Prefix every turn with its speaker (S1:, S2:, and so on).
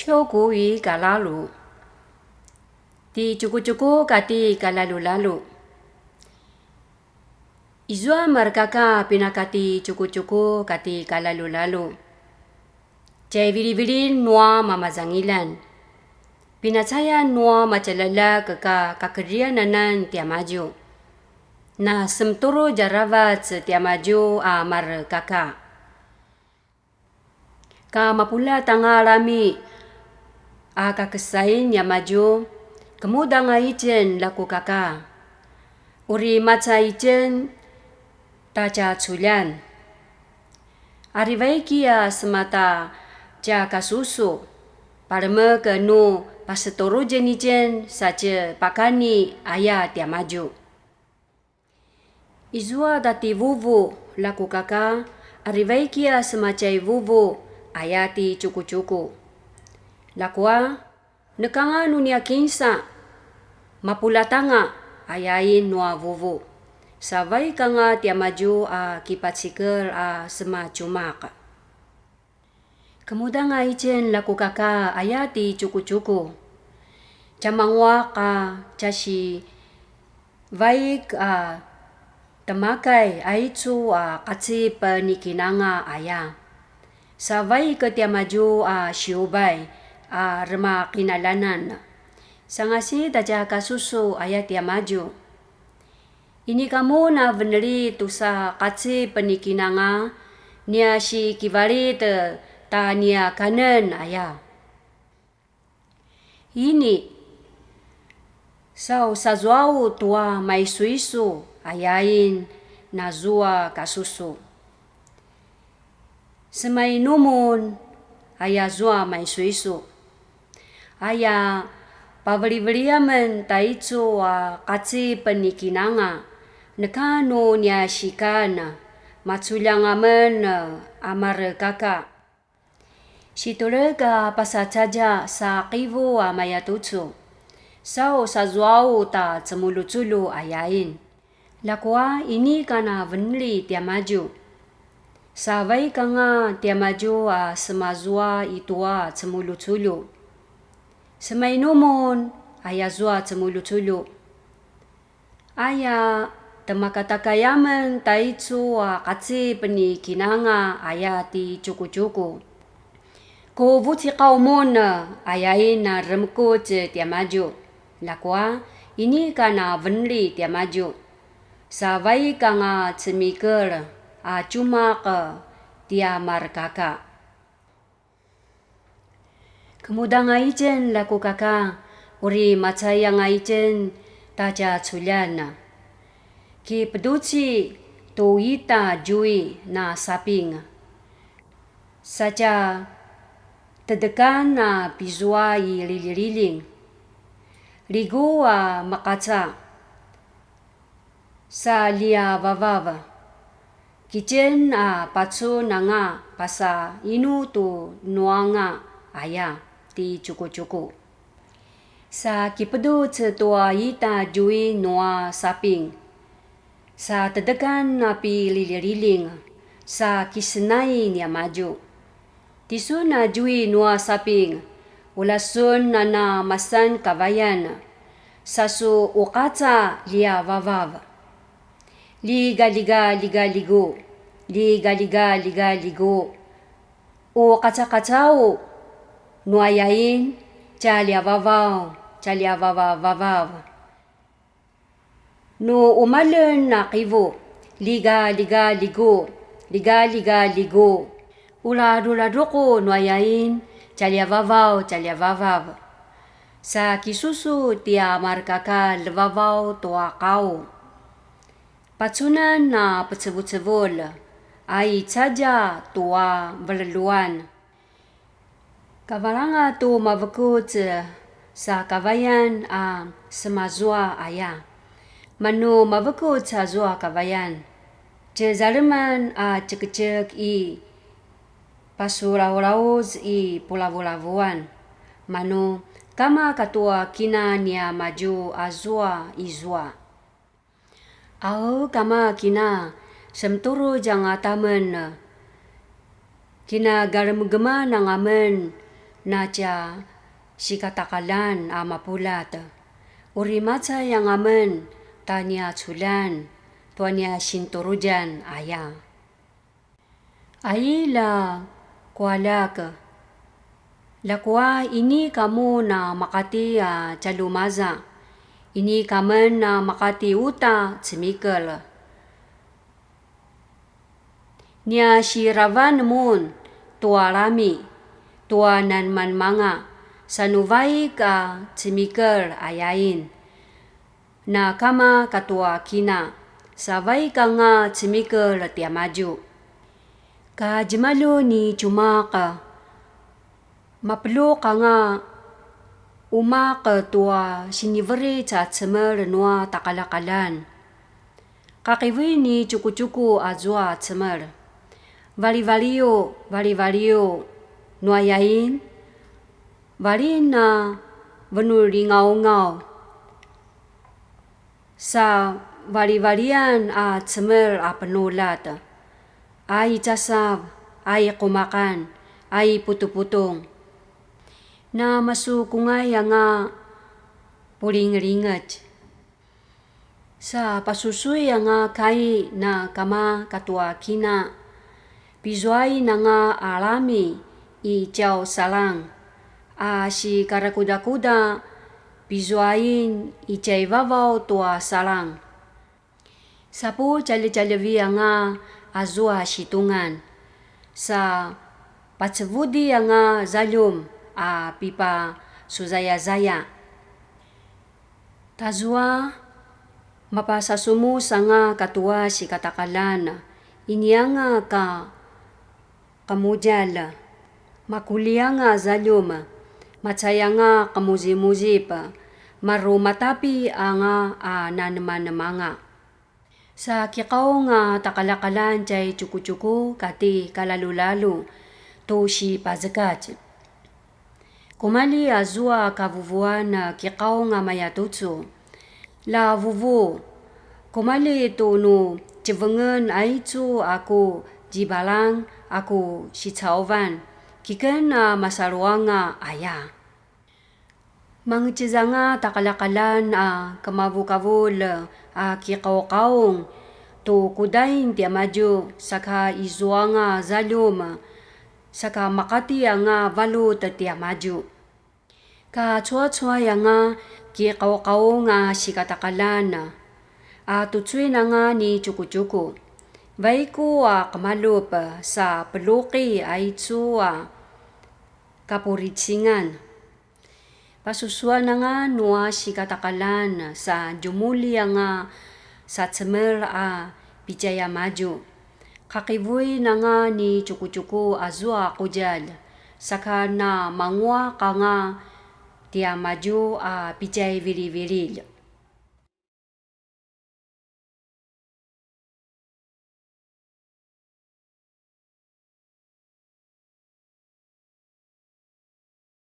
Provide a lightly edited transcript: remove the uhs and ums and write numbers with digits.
S1: 秋谷与嘎拉鲁，di cuku-cuku kati kalalu-lalu. Izua markaka pinakati cuku-cuku kati kalalu-lalu. Cai viri-viri nua mamazangilan. Pinacaya nua macalala kaka kakerian nanan tiamaju. Na semturu jaravat tiamaju markaka. Ka mapula tangarami kakasain ya maju kemudian ijen laku kaka uri maca ijen taca culian ariwaikia semata ja kasusu parme kenu pasetoru jenijen saja pakani ayah tia maju izua dati vuvu laku kaka ariwaikia semacai vuvu ayati cuku-cuku lakua nekanga nunia kinsa mapulatanga ayain nua vuvu savai kanga tia maju kipatsikal sema cumak kemudian ijen laku kaka ayati cuku-cuku camangwa casi baik temakai aicu kaci penikinanga ayah savai ke tia maju siubai rema kinalanan. Sangasi daja kasusu ayat ya maju. Ini kamu na veneri tusa kaci penikinanga nia si kivali ta nia kanen ayah. Ini sazuau tua mai suisu ayain nazua kasusu. Semai numun ayah zua mai suisu. Ayah pabeli-beliamen taicu kaci penikinanga nekanu nia shikana matsulangamen amar kaka situlega pasacaja sa kivu mayatucu sao sazuau ta cemulu-culu ayain lakua ini kana venli tia maju savai kanga tia maju semazua itua cemulu-culu semai numun ayah zua cemulu-culu ayah temakatakayamen taicu kaci penikinanga ayah ti cuku-cuku ko vuti kaumun ayain remku tia maju lakua ini kana venli tia maju savai kanga cemikal cuma tia markaka kemudian ijen laku kaka uri macaya ijen taja culiana ki peduci tuita jui na saping saja tedekan pizua lili-liling ligu makaca sa lia vavava kijen pacu nanga pasa inu tu nuanga ayah ti cuku-cuku. Sa kipedu cetua ita jui noa saping. Sa tedekan api lililing. Sa kisenai nia maju. Tisun jui noa saping. Ulasun nana masan kawayan. Sasu ukaca lia vavav. Liga ligo. Liga ligo. O kaca-kacau. Nuayain calia vavaw. No umalen na kivu. Liga ligo. Ula-duko nuayain calia vavaw. Sa kisusu tia markaka levavaw tua kau. Pacunan na pecebul-cebul. Ai caja tua berluan. Kavalanga tu mavekut sa kawayan semazua ayah. Manu mavekut sa zua kawayan. Jezaleman cek-cek pasurau-rauz pulavu-lavuan. Manu kama katua kina nia maju azua izua. Au kama kina semturu jangatamen. Kina garam gema nangamen na tia si katakalan mapulat. Urimatsa yang amen tanya culan tuanya sinturujan aya. Aila kualak. Lakwa ini kamu na makati calumaza. Ini kamen na makati uta cemikal. Nia si ravan mun tua rami tua nan man manga sanuvai ka cemikal ayain. Na kama katua kina savai ka nga cemikal tia maju. Ka jemalu ni cuma ka maplo ka nga uma ka tua siniveri ca cemer nua takalakalan. Kakiwi ni cuku-cuku azua cemer. Vali-valio nua yain. Vali na venul ngau-ngau. Sa vali-valian cemer penulat. Ai casab, ai kumakan, ai putu-putong. Na masu kungay nga puling-ringat. Sa pasusuy nga kai na kama katua kina. Pizuay na nga alami i tiyaw salang. Si karakuda-kuda pizuayin i tiyay vavaw tua salang. Sapu cali-calivi nga azua situngan. Sa patsevudi nga zalyum pipa suzaya-zaya. Tazua mapasasumu nga katua si katakalan. Inya nga kamujal. Makulia nga zalyum. Macaya nga kamuzi-muzi pa. Marumatapi nga naneman-nemanga. Sa kikaw nga takalakalan chay cuku-cuku kati kalalu-lalu to si pazakat. Kumali azua kavuvuan kikaw nga mayatutsu. La vuvu. Kumali ito no civengen aitsu ako jibalang ako si caovan. Kiken masaruang aya. Mangciza nga takalakalan kamavu-kavul kikaw-kaong to kudain tia maju saka izua nga zalyum. Saka makati nga valut tia maju. Ka chua-chua nga kikaw-kaw nga si katakalan. Tutsui na nga ni cuku-cuku. Vaiku kamalup sa peluki ay tsu kapuritsingan. Pasusua na nga nua si katakalan sa jumuli nga sa cemer pijaya maju. Kakivuy na nga ni cuku-cuku azua kujal. Saka na mangwa ka nga tia maju pijay vili-vilil.